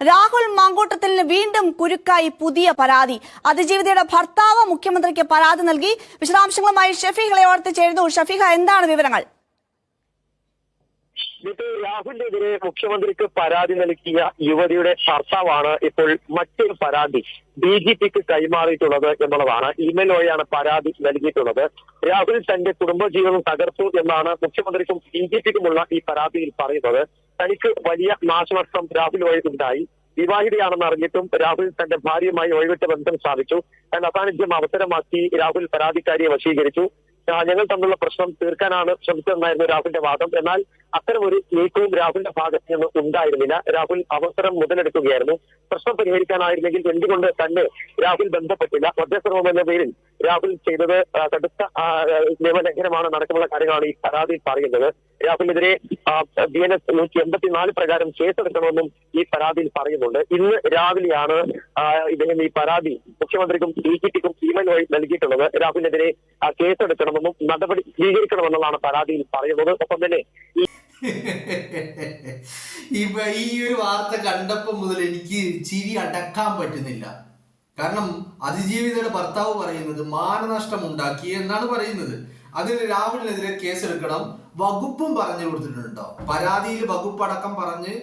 രാഹുൽ മാങ്കൂട്ടത്തിന് വീണ്ടും കുരുക്കായി പുതിയ പരാതി. അതിജീവിതയുടെ ഭർത്താവ് മുഖ്യമന്ത്രിക്ക് പരാതി നൽകി. വിശദാംശങ്ങളുമായി ഷഫീഖ് ഇളയോടത്ത് ചേരുന്നു. ഷഫീഖ, എന്താണ് വിവരങ്ങൾ? രാഹുലിനെതിരെ മുഖ്യമന്ത്രിക്ക് പരാതി നൽകിയ യുവതിയുടെ ഭർത്താവാണ് ഇപ്പോൾ മറ്റൊരു പരാതി DGPക്ക് കൈമാറിയിട്ടുള്ളത് എന്നുള്ളതാണ്. ഇമെയിൽ വഴിയാണ് പരാതി നൽകിയിട്ടുള്ളത്. രാഹുൽ തന്റെ കുടുംബജീവിതം തകർത്തു എന്നാണ് മുഖ്യമന്ത്രിക്കും DGPക്കുമുള്ള ഈ പരാതിയിൽ പറയുന്നത്. തനിക്ക് വലിയ നാശനഷ്ടം രാഹുൽ വഴി ഉണ്ടായി. വിവാഹിതയാണെന്ന് അറിഞ്ഞിട്ടും രാഹുൽ തന്റെ ഭാര്യയുമായി ഒഴിവിട്ട് ബന്ധം സ്ഥാപിച്ചു. തന്റെ അസാന്നിധ്യം അവസരമാക്കി രാഹുൽ പരാതിക്കാരിയെ വശീകരിച്ചു. ഞങ്ങൾ തമ്മിലുള്ള പ്രശ്നം തീർക്കാനാണ് ശ്രമിച്ചതെന്നായിരുന്നു രാഹുലിന്റെ വാദം. എന്നാൽ അത്തരമൊരു നീക്കവും രാഹുലിന്റെ ഭാഗത്ത് നിന്ന് ഉണ്ടായിരുന്നില്ല. രാഹുൽ അവസരം മുതലെടുക്കുകയായിരുന്നു. പ്രശ്നം പരിഹരിക്കാനായിരുന്നെങ്കിൽ എന്തുകൊണ്ട് തന്നെ രാഹുൽ ബന്ധപ്പെട്ടില്ല? മധ്യസ്ഥശ്രമം എന്ന പേരിൽ രാഹുൽ ചെയ്തത് കടുത്ത നിയമലംഘനമാണ് നടക്കുമുള്ള കാര്യങ്ങളാണ് ഈ പരാതിയിൽ പറയുന്നത്. രാഹുലിനെതിരെ BNS 184 പ്രകാരം കേസെടുക്കണമെന്നും ഈ പരാതിയിൽ പറയുന്നുണ്ട്. ഇന്ന് രാവിലെയാണ് ഇദ്ദേഹം ഈ പരാതി മുഖ്യമന്ത്രിക്കും DGPക്കും ഇമെയിൽ വഴി നൽകിയിട്ടുള്ളത്. രാഹുലിനെതിരെ കേസെടുക്കണമെന്നും നടപടി സ്വീകരിക്കണമെന്നുള്ളതാണ് പരാതിയിൽ പറയുന്നത്. ഒപ്പം തന്നെ ഈ ഒരു വാർത്ത കണ്ടപ്പോൾ മുതൽ എനിക്ക് ചിരി അടക്കാൻ പറ്റുന്നില്ല. കാരണം അതിജീവിതയുടെ ഭർത്താവ് പറയുന്നത് മാനനഷ്ടം ഉണ്ടാക്കി എന്നാണ് പറയുന്നത്. അതിൽ രാഹുലിനെതിരെ കേസെടുക്കണം, വകുപ്പും പറഞ്ഞു കൊടുത്തിട്ടുണ്ടോ? പരാതിയിൽ വകുപ്പടക്കം പറഞ്ഞ്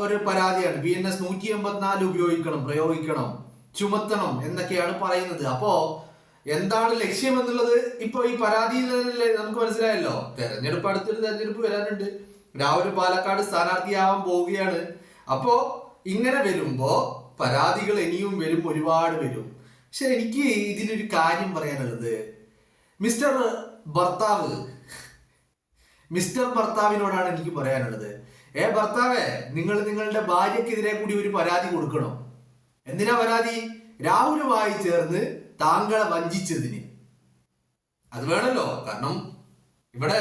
ഒരു പരാതിയാണ്. BNS 184 പ്രയോഗിക്കണം, ചുമത്തണം എന്നൊക്കെയാണ് പറയുന്നത്. അപ്പോ എന്താണ് ലക്ഷ്യം എന്നുള്ളത് ഇപ്പൊ ഈ പരാതിയിൽ തന്നെ നമുക്ക് മനസ്സിലായല്ലോ. അടുത്തൊരു തെരഞ്ഞെടുപ്പ് വരാനുണ്ട്. രാഹുൽ പാലക്കാട് സ്ഥാനാർത്ഥിയാവാൻ പോവുകയാണ്. അപ്പോ ഇങ്ങനെ വരുമ്പോ പരാതികൾ ഇനിയും വരും, ഒരുപാട് വരും. പക്ഷെ എനിക്ക് ഇതിലൊരു കാര്യം പറയാനുള്ളത്, മിസ്റ്റർ ഭർത്താവിനോടാണ് എനിക്ക് പറയാനുള്ളത്. ഭർത്താവേ, നിങ്ങൾ നിങ്ങളുടെ ഭാര്യക്കെതിരെ കൂടി ഒരു പരാതി കൊടുക്കണം. എന്തിനാ പരാതി? രാഹുലുമായി ചേർന്ന് താങ്കളെ വഞ്ചിച്ചതിന്. അത് വേണല്ലോ. കാരണം ഇവിടെ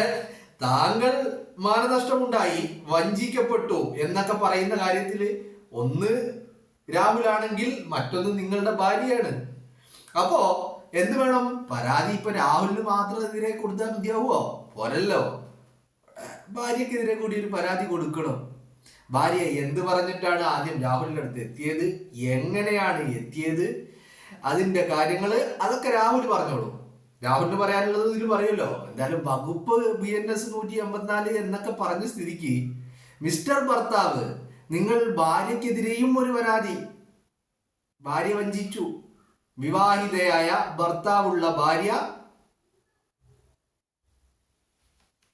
താങ്കൾ മാനനഷ്ടമുണ്ടായി, വഞ്ചിക്കപ്പെട്ടു എന്നൊക്കെ പറയുന്ന കാര്യത്തിൽ ഒന്ന് രാഹുലാണെങ്കിൽ മറ്റൊന്ന് നിങ്ങളുടെ ഭാര്യയാണ്. അപ്പോ എന്ത് വേണം? പരാതി ഇപ്പൊ രാഹുലിന് മാത്രം എതിരെ കൊടുത്താൽ മതിയാവുമോ? പോരല്ലോ. ഭാര്യക്കെതിരെ കൂടി ഒരു പരാതി കൊടുക്കണം. ഭാര്യ എന്ത് പറഞ്ഞിട്ടാണ് ആദ്യം രാഹുലിന്റെ അടുത്ത് എത്തിയത്, എങ്ങനെയാണ് എത്തിയത്, അതിന്റെ കാര്യങ്ങള് അതൊക്കെ രാഹുൽ പറഞ്ഞോളൂ. രാഹുലിന് പറയാനുള്ളത് ഇതിൽ പറയുമല്ലോ. എന്തായാലും വകുപ്പ് BNS 184 എന്നൊക്കെ പറഞ്ഞ സ്ഥിതിക്ക് മിസ്റ്റർ ഭർത്താവ്, നിങ്ങൾ ഭാര്യക്കെതിരെയും ഒരു പരാതി. ഭാര്യ വഞ്ചിച്ചു, വിവാഹിതയായ ഭർത്താവുള്ള ഭാര്യ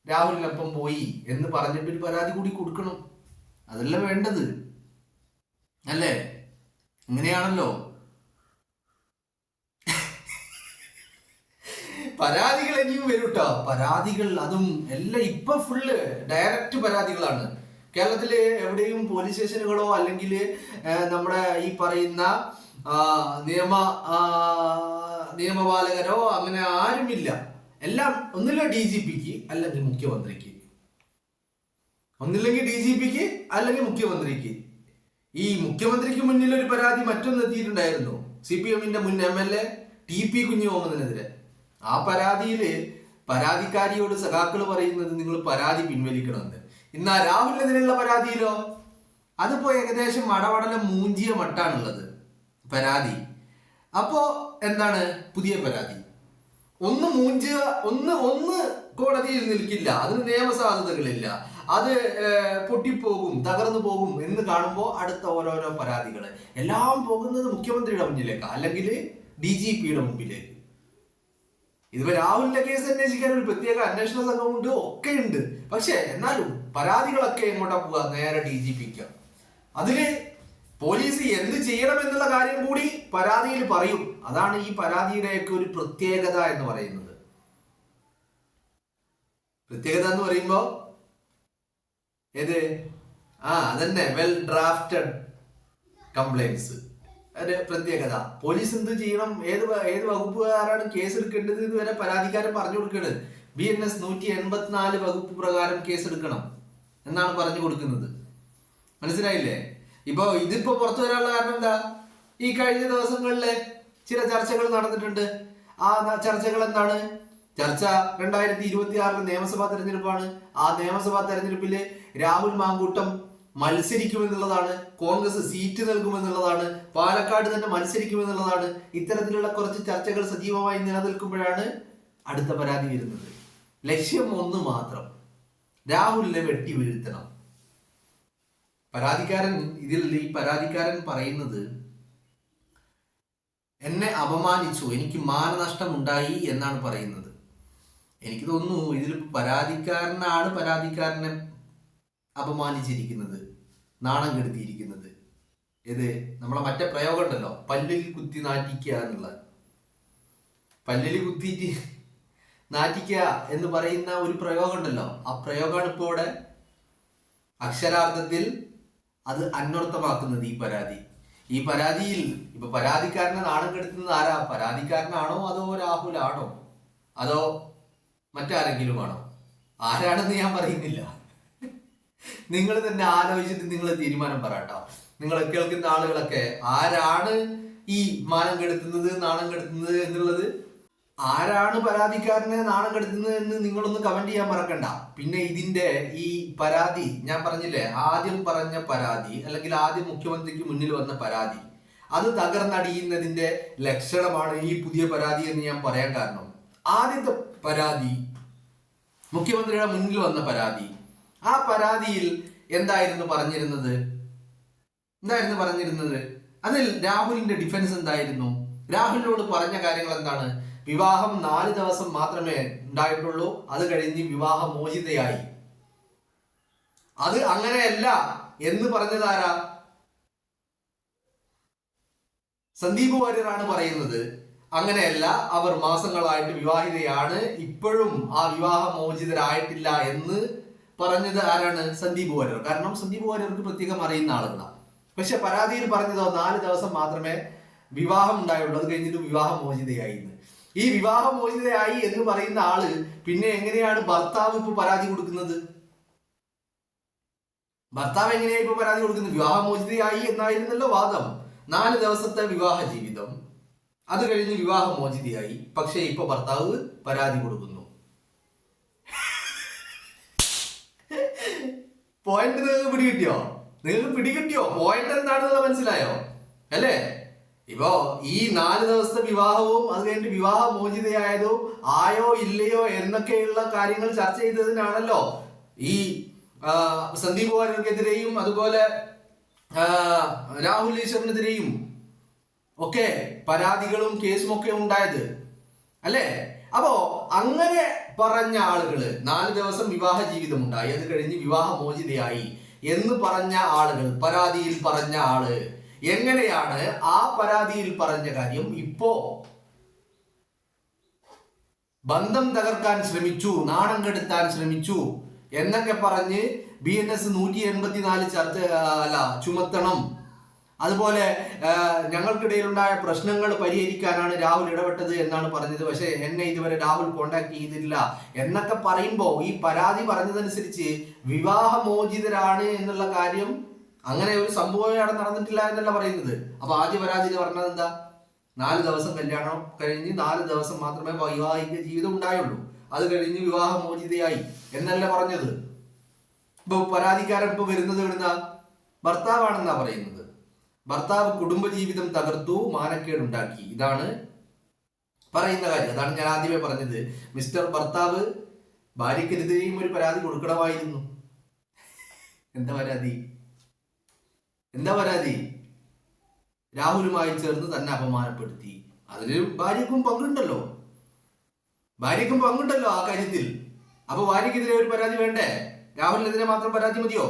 രാഹുലിനൊപ്പം പോയി എന്ന് പറഞ്ഞിട്ടൊരു പരാതി കൂടി കൊടുക്കണം. അതല്ല വേണ്ടത്, അല്ലേ? ഇങ്ങനെയാണല്ലോ. പരാതികൾ ഇനിയും വരും കേട്ടോ. പരാതികൾ അതും എല്ലാം ഇപ്പൊ ഫുള്ള് ഡയറക്റ്റ് പരാതികളാണ്. കേരളത്തില് എവിടെയും പോലീസ് സ്റ്റേഷനുകളോ അല്ലെങ്കിൽ നമ്മുടെ ഈ പറയുന്ന നിയമപാലകരോ അങ്ങനെ ആരുമില്ല. എല്ലാം ഒന്നില്ല DGPക്ക് അല്ലെങ്കിൽ മുഖ്യമന്ത്രിക്ക്, ഒന്നില്ലെങ്കിൽ DGPക്ക് അല്ലെങ്കിൽ മുഖ്യമന്ത്രിക്ക്. ഈ മുഖ്യമന്ത്രിക്ക് മുന്നിൽ ഒരു പരാതി മറ്റൊന്ന് എത്തിയിട്ടുണ്ടായിരുന്നു, CPMന്റെ മുൻ MLA TP കുഞ്ഞുമുഹമ്മദിനെതിരെ. ആ പരാതിയില് പരാതിക്കാരിയോട് സഖാക്കൾ പറയുന്നത് നിങ്ങൾ പരാതി പിൻവലിക്കണമെന്ന്. ഇന്ന് രാഹുലിനെതിരെയുള്ള പരാതിയിലോ അതിപ്പോ ഏകദേശം മടവടലം മൂഞ്ചിയ മട്ടാണുള്ളത് പരാതി. അപ്പോ എന്താണ് പുതിയ പരാതി? ഒന്ന് മൂഞ്ചുക, ഒന്ന് കോടതിയിൽ നിൽക്കില്ല, അതിന് നിയമസാധ്യതകളില്ല, അത് പൊട്ടിപ്പോകും, തകർന്നു പോകും എന്ന് കാണുമ്പോൾ അടുത്ത ഓരോരോ പരാതികൾ എല്ലാം പോകുന്നത് മുഖ്യമന്ത്രിയുടെ മുന്നിലേക്ക് അല്ലെങ്കിൽ DGPയുടെ മുമ്പിലേക്ക്. ഇതിപ്പോ രാഹുലിന്റെ കേസ് അന്വേഷിക്കാൻ ഒരു പ്രത്യേക അന്വേഷണ സംഘമുണ്ട്, ഒക്കെ ഉണ്ട്. പക്ഷെ എന്നാലും പരാതികളൊക്കെ എങ്ങോട്ടാ പോവുക? നേരെ DGPക്ക്. അതില് പോലീസ് എന്ത് ചെയ്യണം എന്നുള്ള കാര്യം കൂടി പരാതിയിൽ പറയും. അതാണ് ഈ പരാതിയുടെയൊക്കെ ഒരു പ്രത്യേകത എന്ന് പറയുന്നത്. പ്രത്യേകത എന്ന് പറയുമ്പോ അതന്നെ വെൽ ഡ്രാഫ്റ്റഡ് കംപ്ലൈന്റ്സ്. അതിന്റെ പ്രത്യേകത പോലീസ് എന്ത് ചെയ്യണം, ഏത് വകുപ്പുകാരാണ് കേസ് എടുക്കേണ്ടത് എന്ന് വരെ പരാതിക്കാരൻ പറഞ്ഞു കൊടുക്കുന്നത്. BNS 184 വകുപ്പ് പ്രകാരം കേസെടുക്കണം എന്നാണ് പറഞ്ഞു കൊടുക്കുന്നത്. മനസ്സിലായില്ലേ? ഇതിപ്പോ പുറത്തു വരാനുള്ള കാരണം എന്താ? ഈ കഴിഞ്ഞ ദിവസങ്ങളിലെ ചില ചർച്ചകൾ നടന്നിട്ടുണ്ട്. ആ ചർച്ചകൾ എന്താണ്? ചർച്ച 2026 നിയമസഭാ തെരഞ്ഞെടുപ്പാണ്. ആ നിയമസഭാ തെരഞ്ഞെടുപ്പില് രാഹുൽ മാങ്കൂട്ടം മത്സരിക്കുമെന്നുള്ളതാണ്, കോൺഗ്രസ് സീറ്റ് നൽകുമെന്നുള്ളതാണ്, പാലക്കാട് തന്നെ മത്സരിക്കുമെന്നുള്ളതാണ്. ഇത്തരത്തിലുള്ള കുറച്ച് ചർച്ചകൾ സജീവമായി നിലനിൽക്കുമ്പോഴാണ് അടുത്ത പരാതി വരുന്നത്. ലക്ഷ്യം ഒന്ന് മാത്രം, രാഹുലിനെ വെട്ടി വീഴ്ത്തണം. ഈ പരാതിക്കാരൻ പറയുന്നത് എന്നെ അപമാനിച്ചു, എനിക്ക് മാനനഷ്ടം ഉണ്ടായി എന്നാണ് പറയുന്നത്. എനിക്ക് തോന്നുന്നു ഇതിൽ പരാതിക്കാരനാണ് പരാതിക്കാരനെ അപമാനിച്ചിരിക്കുന്നത്, നാണം കെടുത്തിയിരിക്കുന്നത്. ഇത് നമ്മളെ മറ്റേ പ്രയോഗം ഉണ്ടല്ലോ, പല്ലിൽ കുത്തി നാറ്റിക്കുക എന്നുള്ള. പല്ലിൽ കുത്തിയിട്ട് നാറ്റിക്കുക എന്ന് പറയുന്ന ഒരു പ്രയോഗം ഉണ്ടല്ലോ, ആ പ്രയോഗമാണ് ഇപ്പോൾ ഇവിടെ അക്ഷരാർത്ഥത്തിൽ അത് അന്വർത്ഥമാക്കുന്നത്. ഈ പരാതിയിൽ ഇപ്പൊ പരാതിക്കാരനെ നാണം കെടുത്തുന്നത് ആരാ? പരാതിക്കാരനാണോ അതോ രാഹുലാണോ അതോ മറ്റാരെങ്കിലും ആണോ? ആരാണെന്ന് ഞാൻ പറയുന്നില്ല. നിങ്ങൾ തന്നെ ആലോചിച്ചിട്ട് നിങ്ങൾ തീരുമാനം പറയട്ടോ. നിങ്ങൾ കേൾക്കുന്ന ആളുകളൊക്കെ ആരാണ് ഈ മാനം കെടുത്തുന്നത്, നാണം കെടുത്തുന്നത് എന്നുള്ളത്, ആരാണ് പരാതിക്കാരനെ നാണം കെടുത്തുന്നത് എന്ന് നിങ്ങളൊന്ന് കമന്റ് ചെയ്യാൻ മറക്കണ്ട. പിന്നെ ഇതിന്റെ ഈ പരാതി ഞാൻ പറഞ്ഞില്ലേ, ആദ്യം പറഞ്ഞ പരാതി അല്ലെങ്കിൽ ആദ്യം മുഖ്യമന്ത്രിക്ക് മുന്നിൽ വന്ന പരാതി, അത് തകർന്നടിയുന്നതിന്റെ ലക്ഷണമാണ് ഈ പുതിയ പരാതി എന്ന് ഞാൻ പറയാൻ കാരണം, ആദ്യത്തെ പരാതി മുഖ്യമന്ത്രിയുടെ മുന്നിൽ വന്ന പരാതി, ആ പരാതിയിൽ എന്തായിരുന്നു പറഞ്ഞിരുന്നത്? അതിൽ രാഹുലിന്റെ ഡിഫൻസ് എന്തായിരുന്നു? രാഹുലിനോട് പറഞ്ഞ കാര്യങ്ങൾ എന്താണ്? വിവാഹം 4 ദിവസം മാത്രമേ ഉണ്ടായിട്ടുള്ളൂ, അത് കഴിഞ്ഞ് വിവാഹമോചിതയായി. അത് അങ്ങനെയല്ല എന്ന് പറഞ്ഞതാരാ? സന്ദീപ് വാര്യറാണ് പറയുന്നത്. അങ്ങനെയല്ല, അവർ മാസങ്ങളായിട്ട് വിവാഹിതയാണ്, ഇപ്പോഴും ആ വിവാഹമോചിതരായിട്ടില്ല എന്ന് പറഞ്ഞത് ആരാണ്? സന്ദീപ് വാര്യർ. കാരണം സന്ദീപ് വാര്യർക്ക് പ്രത്യേകം അറിയുന്ന ആളുകളാണ്. പക്ഷെ പരാതിയിൽ പറഞ്ഞതോ 4 ദിവസം മാത്രമേ വിവാഹം ഉണ്ടായുള്ളൂ, അത് കഴിഞ്ഞിട്ട് വിവാഹമോചിതയായി. ഈ വിവാഹമോചിതയായി എന്ന് പറയുന്ന ആള് പിന്നെ എങ്ങനെയാണ് ഭർത്താവ് ഇപ്പൊ പരാതി കൊടുക്കുന്നത്? ഭർത്താവ് എങ്ങനെയാ ഇപ്പൊ പരാതി കൊടുക്കുന്നത്? വിവാഹമോചിതയായി എന്നായിരുന്നല്ലോ വാദം. 4 ദിവസത്തെ വിവാഹ ജീവിതം, അത് കഴിഞ്ഞ് വിവാഹമോചിതയായി. പക്ഷെ ഇപ്പൊ ഭർത്താവ് പരാതി കൊടുക്കുന്നു. പോയിന്റ് നിങ്ങൾക്ക് പിടികിട്ടിയോ? പോയിന്റ് എന്താണെന്നുള്ള മനസ്സിലായോ അല്ലേ? ഇപ്പോ ഈ 4 ദിവസത്തെ വിവാഹവും അത് കഴിഞ്ഞിട്ട് വിവാഹമോചിതയായതോ ആയോ ഇല്ലയോ എന്നൊക്കെയുള്ള കാര്യങ്ങൾ ചർച്ച ചെയ്തതിനാണല്ലോ ഈ സന്ദീപ് വാര്യർക്കെതിരെയും അതുപോലെ രാഹുൽ ഈശ്വറിനെതിരെയും ഒക്കെ പരാതികളും കേസും ഒക്കെ ഉണ്ടായത് അല്ലേ? അപ്പോ അങ്ങനെ പറഞ്ഞ ആളുകള് 4 ദിവസം വിവാഹ ജീവിതം ഉണ്ടായി, അത് കഴിഞ്ഞ് വിവാഹമോചിതയായി എന്ന് പറഞ്ഞ ആളുകൾ, പരാതിയിൽ പറഞ്ഞ ആള് എങ്ങനെയാണ് ആ പരാതിയിൽ പറഞ്ഞ കാര്യം ഇപ്പോ ബന്ധം തകർക്കാൻ ശ്രമിച്ചു, നാണം കെടുത്താൻ ശ്രമിച്ചു എന്നൊക്കെ പറഞ്ഞ് BNS 184 ചുമത്തണം, അതുപോലെ ഞങ്ങൾക്കിടയിലുണ്ടായ പ്രശ്നങ്ങൾ പരിഹരിക്കാനാണ് രാഹുൽ ഇടപെട്ടത് എന്നാണ് പറഞ്ഞത്, പക്ഷെ എന്നെ ഇതുവരെ രാഹുൽ കോണ്ടാക്ട് ചെയ്തില്ല എന്നൊക്കെ പറയുമ്പോൾ ഈ പരാതി പറഞ്ഞതനുസരിച്ച് വിവാഹമോചിതരാണ് എന്നുള്ള കാര്യം, അങ്ങനെ ഒരു സംഭവം അവിടെ നടന്നിട്ടില്ല എന്നല്ല പറയുന്നത്. അപ്പൊ ആദ്യ പരാതിയിൽ പറഞ്ഞത് എന്താ? 4 ദിവസം കല്യാണം കഴിഞ്ഞ് 4 ദിവസം മാത്രമേ വൈവാഹിക ജീവിതം ഉണ്ടായുള്ളൂ, അത് കഴിഞ്ഞ് വിവാഹമോചിതയായി എന്നല്ല പറഞ്ഞത്. ഇപ്പൊ പരാതിക്കാരൻ ഇപ്പൊ വരുന്നത് ഇവിടുന്ന ഭർത്താവാണെന്നാ പറയുന്നത്. ഭർത്താവ് കുടുംബജീവിതം തകർത്തു, മാനക്കേടുണ്ടാക്കി, ഇതാണ് പറയുന്ന കാര്യം. അതാണ് ഞാൻ ആദ്യമേ പറഞ്ഞത്. മിസ്റ്റർ ഭർത്താവ്, ഭാര്യക്കെതിരെയും ഒരു പരാതി കൊടുക്കണമായിരുന്നു. എന്താ പരാതി? രാഹുലുമായി ചേർന്ന് തന്നെ അപമാനപ്പെടുത്തി. അതിന് ഭാര്യക്കും പങ്കുണ്ടല്ലോ ആ കാര്യത്തിൽ. അപ്പൊ ഭാര്യക്കെതിരെ ഒരു പരാതി വേണ്ടേ? രാഹുലിനെതിരെ മാത്രം പരാതി മതിയോ?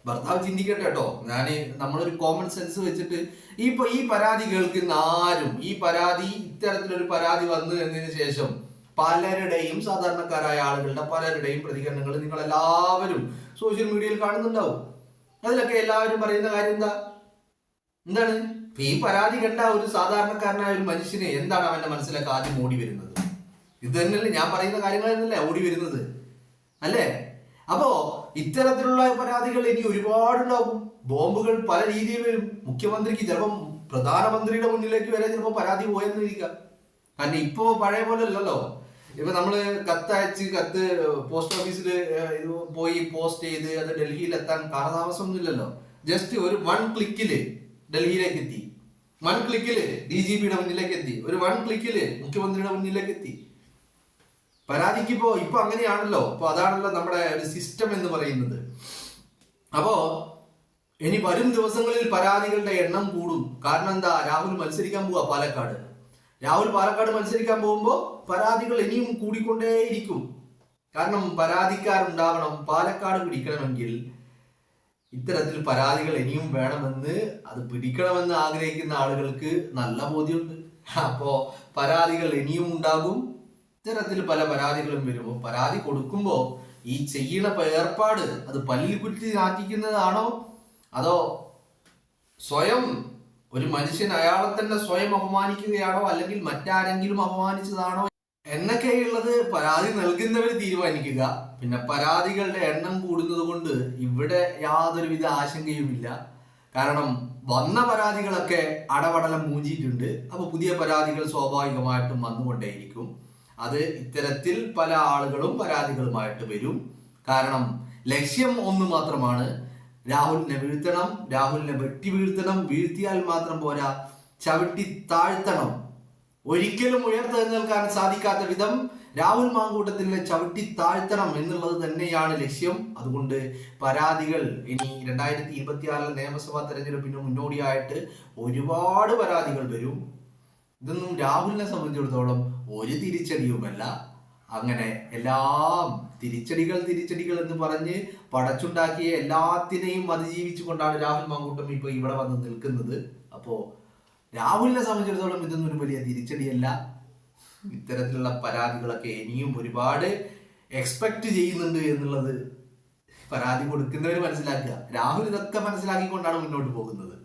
ഭർത്താവ് ചിന്തിക്കട്ടെ കേട്ടോ. നമ്മളൊരു കോമൺ സെൻസ് വെച്ചിട്ട് ഈ പരാതി കേൾക്കുന്ന ആരും, ഈ പരാതി ഇത്തരത്തിലൊരു പരാതി വന്നു എന്നതിന് ശേഷം പലരുടെയും, സാധാരണക്കാരായ ആളുകളുടെ പലരുടെയും പ്രതികരണങ്ങൾ നിങ്ങൾ എല്ലാവരും സോഷ്യൽ മീഡിയയിൽ കാണുന്നുണ്ടാവും. അതിലൊക്കെ എല്ലാവരും പറയുന്ന കാര്യം എന്താണ്? ഈ പരാതി കണ്ട ഒരു സാധാരണക്കാരനായ ഒരു മനുഷ്യന് എന്താണ് അവന്റെ മനസ്സിലൊക്കെ ആദ്യം ഓടി വരുന്നത്? ഇത് തന്നെയല്ലേ ഞാൻ പറയുന്ന കാര്യങ്ങൾ തന്നെയല്ലേ ഓടി വരുന്നത് അല്ലേ? അപ്പോ ഇത്തരത്തിലുള്ള പരാതികൾ ഇനി ഒരുപാടുണ്ടാവും. ബോംബുകൾ പല രീതിയിൽ വരും. മുഖ്യമന്ത്രിക്ക് ചിലപ്പം പ്രധാനമന്ത്രിയുടെ മുന്നിലേക്ക് വരെ ചിലപ്പോൾ പരാതി പോയെന്നിരിക്കാം. കാരണം ഇപ്പോ പഴയ പോലെ അല്ലല്ലോ. ഇപ്പൊ നമ്മള് കത്തയച്ച് കത്ത് പോസ്റ്റ് ഓഫീസിൽ പോയി പോസ്റ്റ് ചെയ്ത് അത് ഡൽഹിയിൽ എത്താൻ കാലതാമസമൊന്നുമില്ലല്ലോ. ജസ്റ്റ് ഒരു 1 ക്ലിക്കില് ഡൽഹിയിലേക്ക് എത്തി, 1 ക്ലിക്കില് DGPയുടെ മുന്നിലേക്ക് എത്തി, ഒരു 1 ക്ലിക്കില് മുഖ്യമന്ത്രിയുടെ മുന്നിലേക്ക് എത്തി. പരാതിക്ക് ഇപ്പൊ അങ്ങനെയാണല്ലോ. അപ്പൊ അതാണല്ലോ നമ്മുടെ ഒരു സിസ്റ്റം എന്ന് പറയുന്നത്. അപ്പോ ഇനി വരും ദിവസങ്ങളിൽ പരാതികളുടെ എണ്ണം കൂടും. കാരണം എന്താ, രാഹുൽ മത്സരിക്കാൻ പോവാ പാലക്കാട്. രാഹുൽ പാലക്കാട് മത്സരിക്കാൻ പോകുമ്പോൾ പരാതികൾ ഇനിയും കൂടിക്കൊണ്ടേയിരിക്കും. കാരണം പരാതിക്കാരുണ്ടാവണം. പാലക്കാട് പിടിക്കണമെങ്കിൽ ഇത്തരത്തിൽ പരാതികൾ ഇനിയും വേണമെന്ന്, അത് പിടിക്കണമെന്ന് ആഗ്രഹിക്കുന്ന ആളുകൾക്ക് നല്ല ബോധ്യമുണ്ട്. അപ്പോ പരാതികൾ ഇനിയും ഉണ്ടാകും. ഇത്തരത്തിൽ പല പരാതികളും വരുമ്പോൾ പരാതി കൊടുക്കുമ്പോൾ ഈ ചെയ്യുന്ന ഏർപ്പാട് അത് പല്ലിൽ കുറ്റി നാറ്റിക്കുന്നതാണോ, അതോ സ്വയം ഒരു മനുഷ്യൻ അയാളെ തന്നെ സ്വയം അപമാനിക്കുകയാണോ, അല്ലെങ്കിൽ മറ്റാരെങ്കിലും അപമാനിച്ചതാണോ എന്നൊക്കെയുള്ളത് പരാതി നൽകുന്നവർ തീരുമാനിക്കുക. പിന്നെ പരാതികളുടെ എണ്ണം കൂടുന്നത് കൊണ്ട് ഇവിടെ യാതൊരുവിധ ആശങ്കയുമില്ല. കാരണം വന്ന പരാതികളൊക്കെ അടപടലം മൂഞ്ചിയിട്ടുണ്ട്. അപ്പൊ പുതിയ പരാതികൾ സ്വാഭാവികമായിട്ടും വന്നുകൊണ്ടേയിരിക്കും. അത് ഇത്തരത്തിൽ പല ആളുകളും പരാതികളുമായിട്ട് വരും. കാരണം ലക്ഷ്യം ഒന്ന് മാത്രമാണ്, രാഹുലിനെ വീഴ്ത്തണം, രാഹുലിനെ വെട്ടി വീഴ്ത്തണം. വീഴ്ത്തിയാൽ മാത്രം പോരാ, ചവിട്ടി താഴ്ത്തണം. ഒരിക്കലും ഉയർത്തെഴുന്നേൽക്കാൻ സാധിക്കാത്ത വിധം രാഹുൽ മാങ്കൂട്ടത്തിനെ ചവിട്ടി താഴ്ത്തണം എന്നുള്ളത് തന്നെയാണ് ലക്ഷ്യം. അതുകൊണ്ട് പരാതികൾ ഇനി 2026 നിയമസഭാ തെരഞ്ഞെടുപ്പിന് മുന്നോടിയായിട്ട് ഒരുപാട് പരാതികൾ വരും. ഇതൊന്നും രാഹുലിനെ സംബന്ധിച്ചിടത്തോളം ഒരു തിരിച്ചടിയുമല്ല. അങ്ങനെ എല്ലാം തിരിച്ചടികൾ എന്ന് പറഞ്ഞ് പടച്ചുണ്ടാക്കിയ എല്ലാത്തിനെയും അതിജീവിച്ചു കൊണ്ടാണ് രാഹുൽ മാങ്കൂട്ടം ഇപ്പൊ ഇവിടെ വന്ന് നിൽക്കുന്നത്. അപ്പോ രാഹുലിനെ സംബന്ധിച്ചിടത്തോളം ഇതൊന്നും ഒരു വലിയ തിരിച്ചടിയല്ല. ഇത്തരത്തിലുള്ള പരാതികളൊക്കെ ഇനിയും ഒരുപാട് എക്സ്പെക്ട് ചെയ്യുന്നുണ്ട് എന്നുള്ളത് പരാതി കൊടുക്കുന്നവർ മനസ്സിലാക്കുക. രാഹുൽ ഇതൊക്കെ മനസ്സിലാക്കിക്കൊണ്ടാണ് മുന്നോട്ട് പോകുന്നത്.